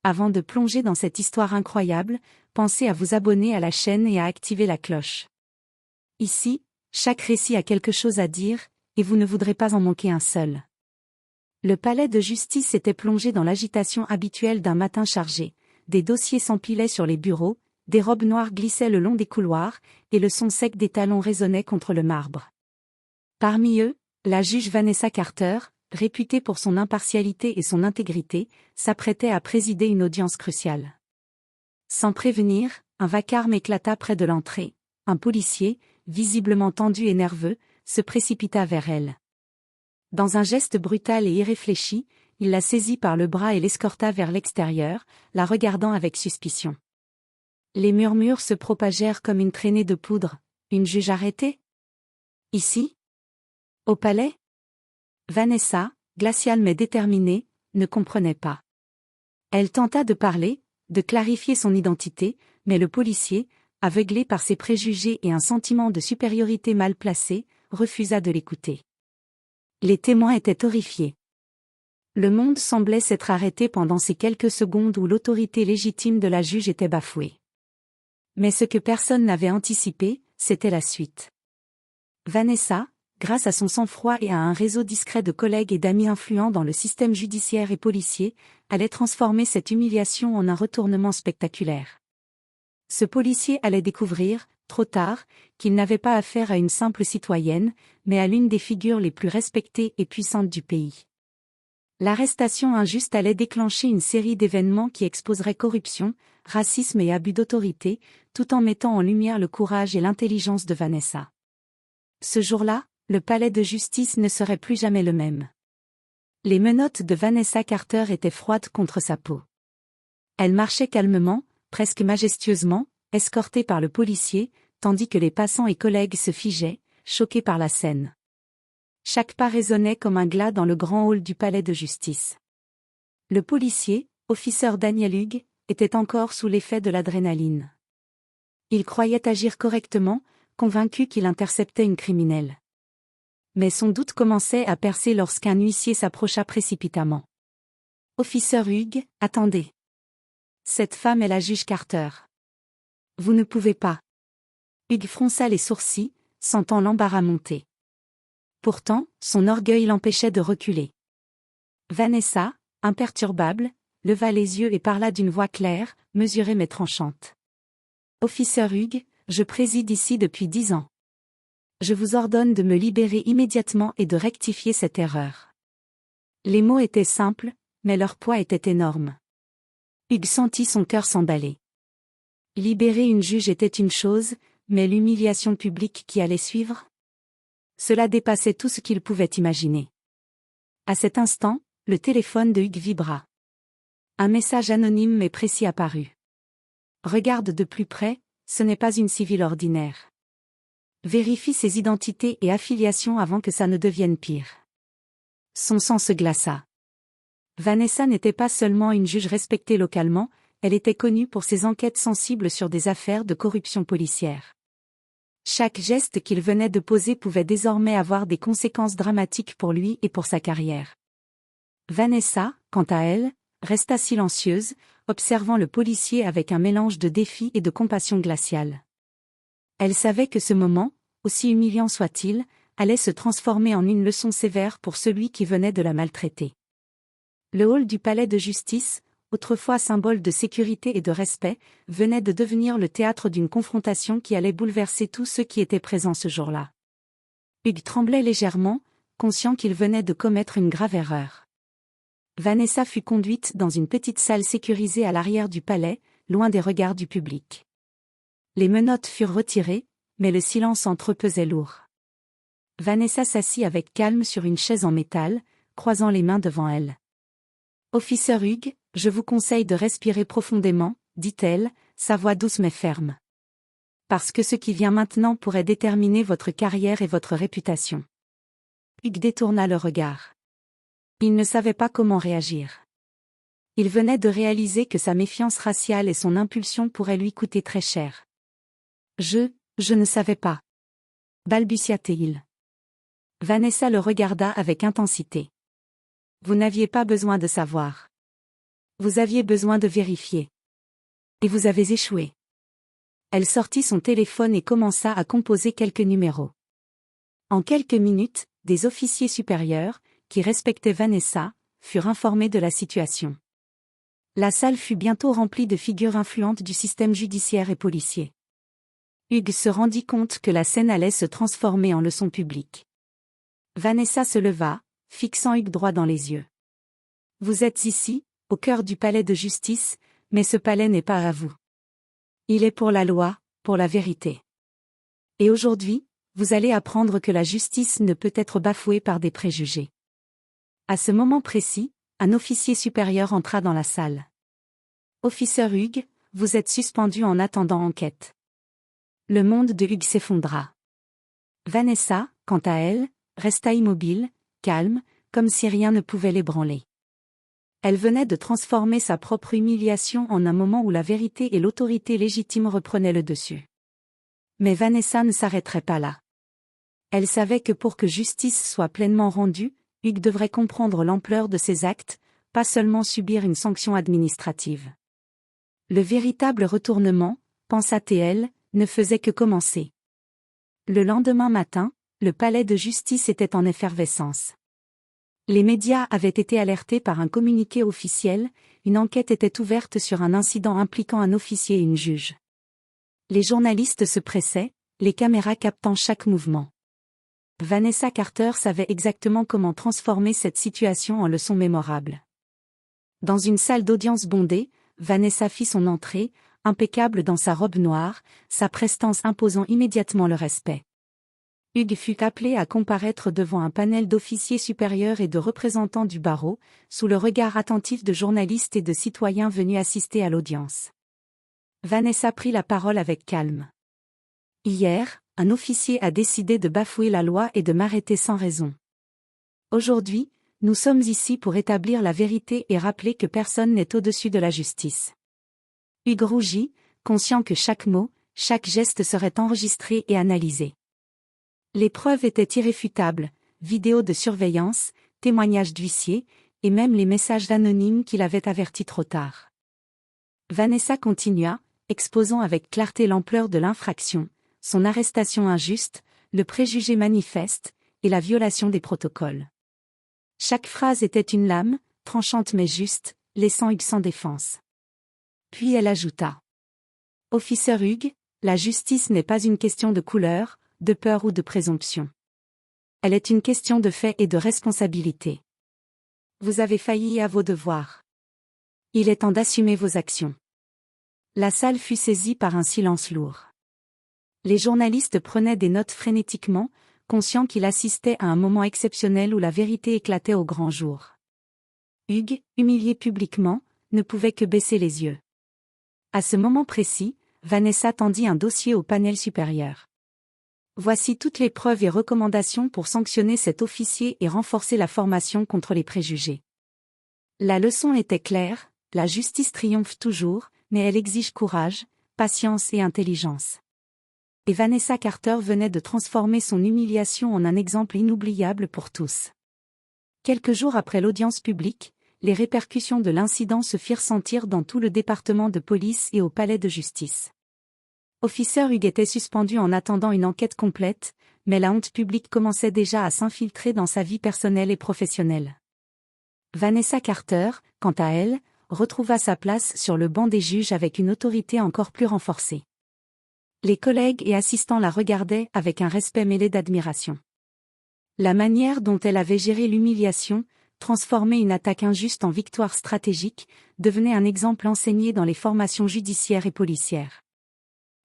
Avant de plonger dans cette histoire incroyable, pensez à vous abonner à la chaîne et à activer la cloche. Ici, chaque récit a quelque chose à dire, et vous ne voudrez pas en manquer un seul. Le palais de justice était plongé dans l'agitation habituelle d'un matin chargé. Des dossiers s'empilaient sur les bureaux, des robes noires glissaient le long des couloirs, et le son sec des talons résonnait contre le marbre. Parmi eux, la juge Vanessa Carter, réputée pour son impartialité et son intégrité, s'apprêtait à présider une audience cruciale. Sans prévenir, un vacarme éclata près de l'entrée. Un policier, visiblement tendu et nerveux, se précipita vers elle. Dans un geste brutal et irréfléchi, il la saisit par le bras et l'escorta vers l'extérieur, la regardant avec suspicion. Les murmures se propagèrent comme une traînée de poudre. Une juge arrêtée? Ici? Au palais? Vanessa, glaciale mais déterminée, ne comprenait pas. Elle tenta de parler, de clarifier son identité, mais le policier, aveuglé par ses préjugés et un sentiment de supériorité mal placé, refusa de l'écouter. Les témoins étaient horrifiés. Le monde semblait s'être arrêté pendant ces quelques secondes où l'autorité légitime de la juge était bafouée. Mais ce que personne n'avait anticipé, c'était la suite. Vanessa, grâce à son sang-froid et à un réseau discret de collègues et d'amis influents dans le système judiciaire et policier, allait transformer cette humiliation en un retournement spectaculaire. Ce policier allait découvrir, trop tard, qu'il n'avait pas affaire à une simple citoyenne, mais à l'une des figures les plus respectées et puissantes du pays. L'arrestation injuste allait déclencher une série d'événements qui exposeraient corruption, racisme et abus d'autorité, tout en mettant en lumière le courage et l'intelligence de Vanessa. Ce jour-là, le palais de justice ne serait plus jamais le même. Les menottes de Vanessa Carter étaient froides contre sa peau. Elle marchait calmement, presque majestueusement, escortée par le policier, tandis que les passants et collègues se figeaient, choqués par la scène. Chaque pas résonnait comme un glas dans le grand hall du palais de justice. Le policier, officer Daniel Hughes, était encore sous l'effet de l'adrénaline. Il croyait agir correctement, convaincu qu'il interceptait une criminelle. Mais son doute commençait à percer lorsqu'un huissier s'approcha précipitamment. « Officer Hughes, attendez. Cette femme est la juge Carter. Vous ne pouvez pas. » Hughes fronça les sourcils, sentant l'embarras monter. Pourtant, son orgueil l'empêchait de reculer. Vanessa, imperturbable, leva les yeux et parla d'une voix claire, mesurée mais tranchante. « Officer Hughes, je préside ici depuis 10 ans. Je vous ordonne de me libérer immédiatement et de rectifier cette erreur. » Les mots étaient simples, mais leur poids était énorme. Hughes sentit son cœur s'emballer. Libérer une juge était une chose, mais l'humiliation publique qui allait suivre? Cela dépassait tout ce qu'il pouvait imaginer. À cet instant, le téléphone de Hughes vibra. Un message anonyme mais précis apparut. « Regarde de plus près, ce n'est pas une civile ordinaire. Vérifie ses identités et affiliations avant que ça ne devienne pire. » Son sang se glaça. Vanessa n'était pas seulement une juge respectée localement, elle était connue pour ses enquêtes sensibles sur des affaires de corruption policière. Chaque geste qu'il venait de poser pouvait désormais avoir des conséquences dramatiques pour lui et pour sa carrière. Vanessa, quant à elle, resta silencieuse, observant le policier avec un mélange de défi et de compassion glaciale. Elle savait que ce moment, aussi humiliant soit-il, allait se transformer en une leçon sévère pour celui qui venait de la maltraiter. Le hall du palais de justice, autrefois symbole de sécurité et de respect, venait de devenir le théâtre d'une confrontation qui allait bouleverser tous ceux qui étaient présents ce jour-là. Hughes tremblait légèrement, conscient qu'il venait de commettre une grave erreur. Vanessa fut conduite dans une petite salle sécurisée à l'arrière du palais, loin des regards du public. Les menottes furent retirées, mais le silence entre eux pesait lourd. Vanessa s'assit avec calme sur une chaise en métal, croisant les mains devant elle. « Officer Hughes, je vous conseille de respirer profondément, » dit-elle, sa voix douce mais ferme. « Parce que ce qui vient maintenant pourrait déterminer votre carrière et votre réputation. » Hughes détourna le regard. Il ne savait pas comment réagir. Il venait de réaliser que sa méfiance raciale et son impulsion pourraient lui coûter très cher. « Je ne savais pas. » balbutia-t-il. Vanessa le regarda avec intensité. « Vous n'aviez pas besoin de savoir. » Vous aviez besoin de vérifier. Et vous avez échoué. Elle sortit son téléphone et commença à composer quelques numéros. En quelques minutes, des officiers supérieurs, qui respectaient Vanessa, furent informés de la situation. La salle fut bientôt remplie de figures influentes du système judiciaire et policier. Hugues se rendit compte que la scène allait se transformer en leçon publique. Vanessa se leva, fixant Hugues droit dans les yeux. « Vous êtes ici, au cœur du palais de justice, mais ce palais n'est pas à vous. Il est pour la loi, pour la vérité. Et aujourd'hui, vous allez apprendre que la justice ne peut être bafouée par des préjugés. » À ce moment précis, un officier supérieur entra dans la salle. « Officer Hugues, vous êtes suspendu en attendant enquête. » Le monde de Hugues s'effondra. Vanessa, quant à elle, resta immobile, calme, comme si rien ne pouvait l'ébranler. Elle venait de transformer sa propre humiliation en un moment où la vérité et l'autorité légitime reprenaient le dessus. Mais Vanessa ne s'arrêterait pas là. Elle savait que pour que justice soit pleinement rendue, Hugues devrait comprendre l'ampleur de ses actes, pas seulement subir une sanction administrative. Le véritable retournement, pensa-t-elle, ne faisait que commencer. Le lendemain matin, le palais de justice était en effervescence. Les médias avaient été alertés par un communiqué officiel, une enquête était ouverte sur un incident impliquant un officier et une juge. Les journalistes se pressaient, les caméras captant chaque mouvement. Vanessa Carter savait exactement comment transformer cette situation en leçon mémorable. Dans une salle d'audience bondée, Vanessa fit son entrée, impeccable dans sa robe noire, sa prestance imposant immédiatement le respect. Hugues fut appelé à comparaître devant un panel d'officiers supérieurs et de représentants du barreau, sous le regard attentif de journalistes et de citoyens venus assister à l'audience. Vanessa prit la parole avec calme. « Hier, un officier a décidé de bafouer la loi et de m'arrêter sans raison. Aujourd'hui, nous sommes ici pour établir la vérité et rappeler que personne n'est au-dessus de la justice. » Hugues rougit, conscient que chaque mot, chaque geste serait enregistré et analysé. Les preuves étaient irréfutables, vidéos de surveillance, témoignages d'huissiers, et même les messages anonymes qui l'avaient averti trop tard. Vanessa continua, exposant avec clarté l'ampleur de l'infraction, son arrestation injuste, le préjugé manifeste, et la violation des protocoles. Chaque phrase était une lame, tranchante mais juste, laissant Hugues sans défense. Puis elle ajouta. « Officer Hugues, la justice n'est pas une question de couleur, de peur ou de présomption. Elle est une question de fait et de responsabilité. Vous avez failli à vos devoirs. Il est temps d'assumer vos actions. » La salle fut saisie par un silence lourd. Les journalistes prenaient des notes frénétiquement, conscients qu'ils assistaient à un moment exceptionnel où la vérité éclatait au grand jour. Hugues, humilié publiquement, ne pouvait que baisser les yeux. À ce moment précis, Vanessa tendit un dossier au panel supérieur. Voici toutes les preuves et recommandations pour sanctionner cet officier et renforcer la formation contre les préjugés. La leçon était claire, la justice triomphe toujours, mais elle exige courage, patience et intelligence. Et Vanessa Carter venait de transformer son humiliation en un exemple inoubliable pour tous. Quelques jours après l'audience publique, les répercussions de l'incident se firent sentir dans tout le département de police et au palais de justice. Officer Hugues était suspendu en attendant une enquête complète, mais la honte publique commençait déjà à s'infiltrer dans sa vie personnelle et professionnelle. Vanessa Carter, quant à elle, retrouva sa place sur le banc des juges avec une autorité encore plus renforcée. Les collègues et assistants la regardaient avec un respect mêlé d'admiration. La manière dont elle avait géré l'humiliation, transformé une attaque injuste en victoire stratégique, devenait un exemple enseigné dans les formations judiciaires et policières.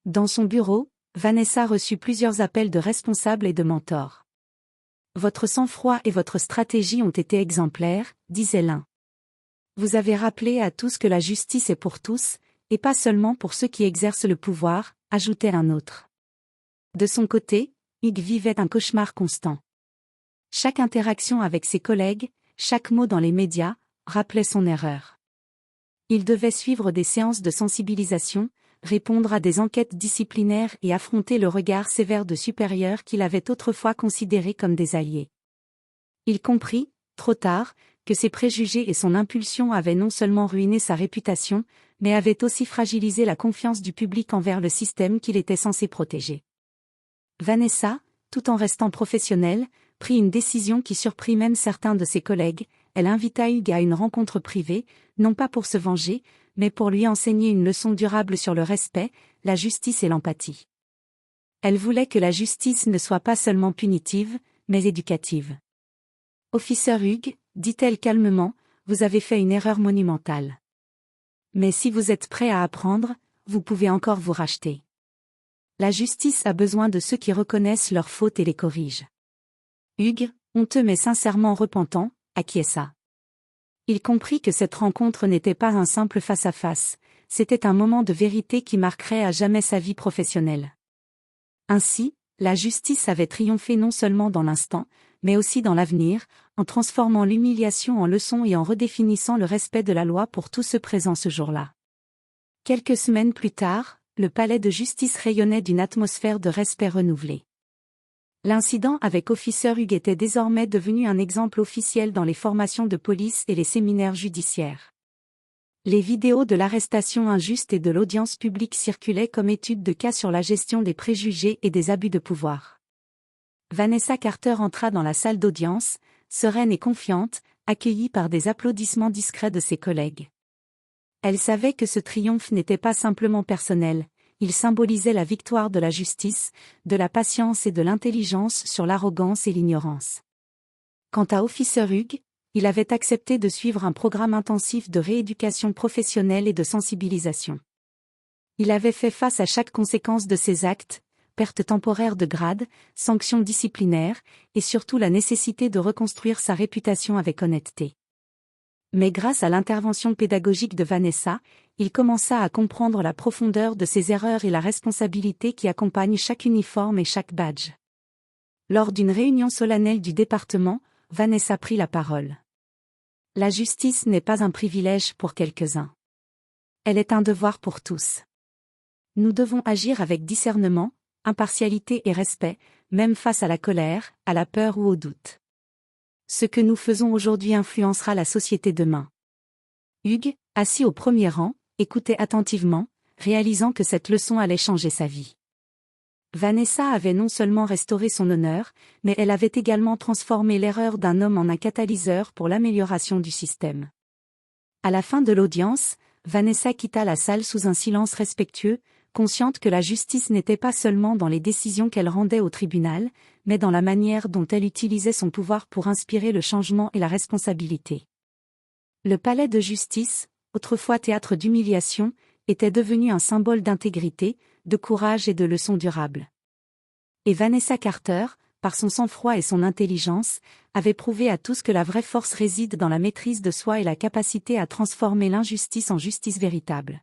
Dans son bureau, Vanessa reçut plusieurs appels de responsables et de mentors. « Votre sang-froid et votre stratégie ont été exemplaires, » disait l'un. « Vous avez rappelé à tous que la justice est pour tous, et pas seulement pour ceux qui exercent le pouvoir », ajoutait un autre. De son côté, Hugues vivait un cauchemar constant. Chaque interaction avec ses collègues, chaque mot dans les médias, rappelait son erreur. Il devait suivre des séances de sensibilisation, répondre à des enquêtes disciplinaires et affronter le regard sévère de supérieurs qu'il avait autrefois considérés comme des alliés. Il comprit, trop tard, que ses préjugés et son impulsion avaient non seulement ruiné sa réputation, mais avaient aussi fragilisé la confiance du public envers le système qu'il était censé protéger. Vanessa, tout en restant professionnelle, prit une décision qui surprit même certains de ses collègues. Elle invita Hugues à une rencontre privée, non pas pour se venger, mais pour lui enseigner une leçon durable sur le respect, la justice et l'empathie. Elle voulait que la justice ne soit pas seulement punitive, mais éducative. « Officer Hugues, dit-elle calmement, vous avez fait une erreur monumentale. Mais si vous êtes prêt à apprendre, vous pouvez encore vous racheter. La justice a besoin de ceux qui reconnaissent leurs fautes et les corrigent. » Hugues, honteux mais sincèrement repentant, acquiesça. Il comprit que cette rencontre n'était pas un simple face-à-face, c'était un moment de vérité qui marquerait à jamais sa vie professionnelle. Ainsi, la justice avait triomphé non seulement dans l'instant, mais aussi dans l'avenir, en transformant l'humiliation en leçon et en redéfinissant le respect de la loi pour tous ceux présents ce jour-là. Quelques semaines plus tard, le palais de justice rayonnait d'une atmosphère de respect renouvelé. L'incident avec Officer Hugues était désormais devenu un exemple officiel dans les formations de police et les séminaires judiciaires. Les vidéos de l'arrestation injuste et de l'audience publique circulaient comme études de cas sur la gestion des préjugés et des abus de pouvoir. Vanessa Carter entra dans la salle d'audience, sereine et confiante, accueillie par des applaudissements discrets de ses collègues. Elle savait que ce triomphe n'était pas simplement personnel, il symbolisait la victoire de la justice, de la patience et de l'intelligence sur l'arrogance et l'ignorance. Quant à Officer Hugues, il avait accepté de suivre un programme intensif de rééducation professionnelle et de sensibilisation. Il avait fait face à chaque conséquence de ses actes, perte temporaire de grade, sanctions disciplinaires, et surtout la nécessité de reconstruire sa réputation avec honnêteté. Mais grâce à l'intervention pédagogique de Vanessa, il commença à comprendre la profondeur de ses erreurs et la responsabilité qui accompagne chaque uniforme et chaque badge. Lors d'une réunion solennelle du département, Vanessa prit la parole. La justice n'est pas un privilège pour quelques-uns. Elle est un devoir pour tous. Nous devons agir avec discernement, impartialité et respect, même face à la colère, à la peur ou au doute. Ce que nous faisons aujourd'hui influencera la société demain. Hugues, assis au premier rang, écoutait attentivement, réalisant que cette leçon allait changer sa vie. Vanessa avait non seulement restauré son honneur, mais elle avait également transformé l'erreur d'un homme en un catalyseur pour l'amélioration du système. À la fin de l'audience, Vanessa quitta la salle sous un silence respectueux, consciente que la justice n'était pas seulement dans les décisions qu'elle rendait au tribunal, mais dans la manière dont elle utilisait son pouvoir pour inspirer le changement et la responsabilité. Le palais de justice, autrefois théâtre d'humiliation, était devenu un symbole d'intégrité, de courage et de leçons durables. Et Vanessa Carter, par son sang-froid et son intelligence, avait prouvé à tous que la vraie force réside dans la maîtrise de soi et la capacité à transformer l'injustice en justice véritable.